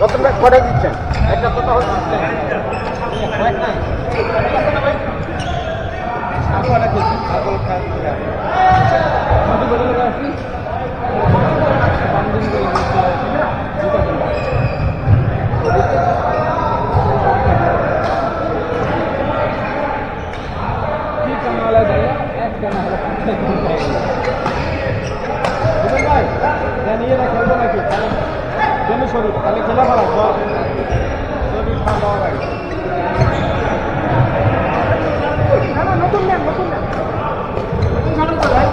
রতন ভাই কটা দিচ্ছেন? একটা কথা হচ্ছে শরীর তাহলে খেলা ভালো শরীর ঠান্ডা হওয়ার আগে নতুন নেন নতুন নেন নতুন ভাই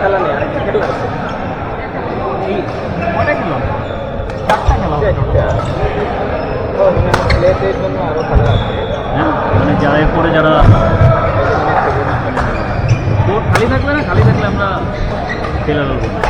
খেলা নেই, আরেকটা খেলা আছে। অনেক খেলা, 4টা খেলা হবে। ও মানে প্লেটের জন্য আরো খেলা আছে। হ্যাঁ, মানে যারা এরপরে যারা কোর্ট খালি থাকবে না, খালি থাকলে আমরা খেলা দেবো না।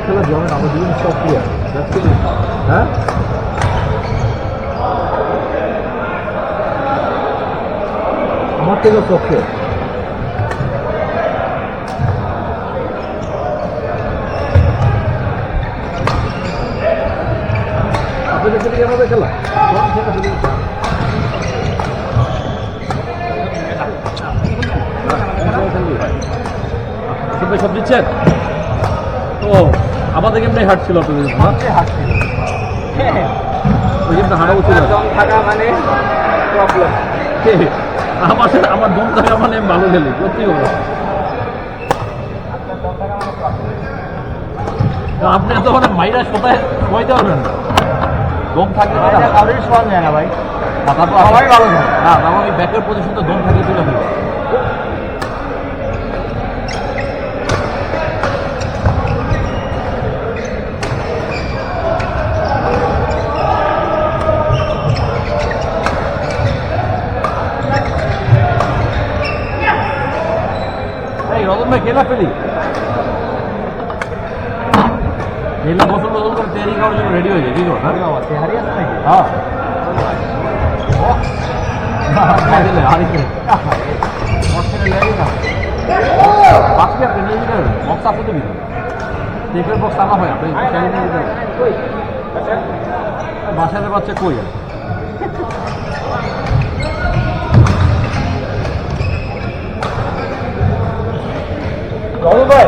খেলা জমে না, আমার জীবন সব ক্লিয়ার। হ্যাঁ, আমার থেকে পক্ষে আপনাদের সাথে কেমন খেলা সব দিচ্ছেন তো আমাদের কেমনি হাঁটছিল আপনাদের? হাঁটছিল, ওই কিন্তু হাঁটা উচিত দম থাকা মানে প্রবলেম। আমার দম থাকা মানে ভালো খেলি, সত্যি বলো। আপনি এত মানে মাইরা শোতায় শোয়াইতে পারবেন না, দম থাকলে কারোর শোয়া যায় না ভাই, মাথা তো সবাই ভালো থাকে। হ্যাঁ, আমার ওই ব্যাকের পজিশন তো দম থাকলে তুলে ফেলবে। রতন ভাই খেলা ফেলি, খেলা গোসল গোসল করে তৈরি খাওয়ার জন্য রেডি হয়ে যায়, কি করো? হ্যাঁ, বাকি আপনি নিয়ে যেতে হবে, বক্স আপনি দেবেন, চেকের বক্স আনা হয়, আপনি চাইলে নিয়ে যেতে হবে। বাসাতে বাচ্চা কই আর ভাই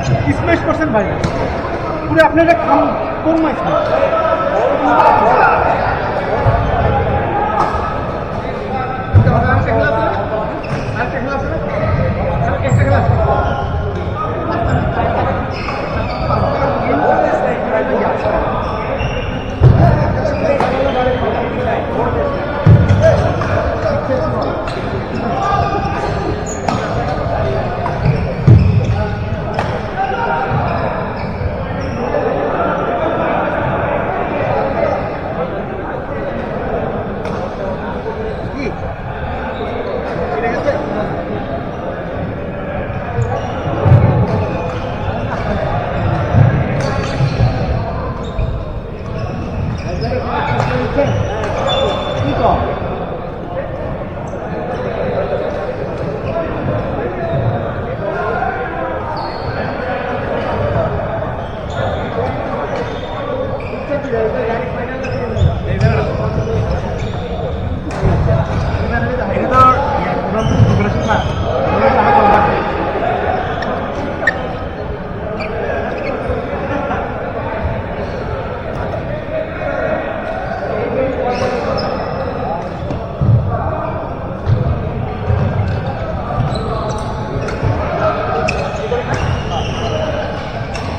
স্মেশ করছেন ভাই পুরো আপনি এটা খাম কোন মাছ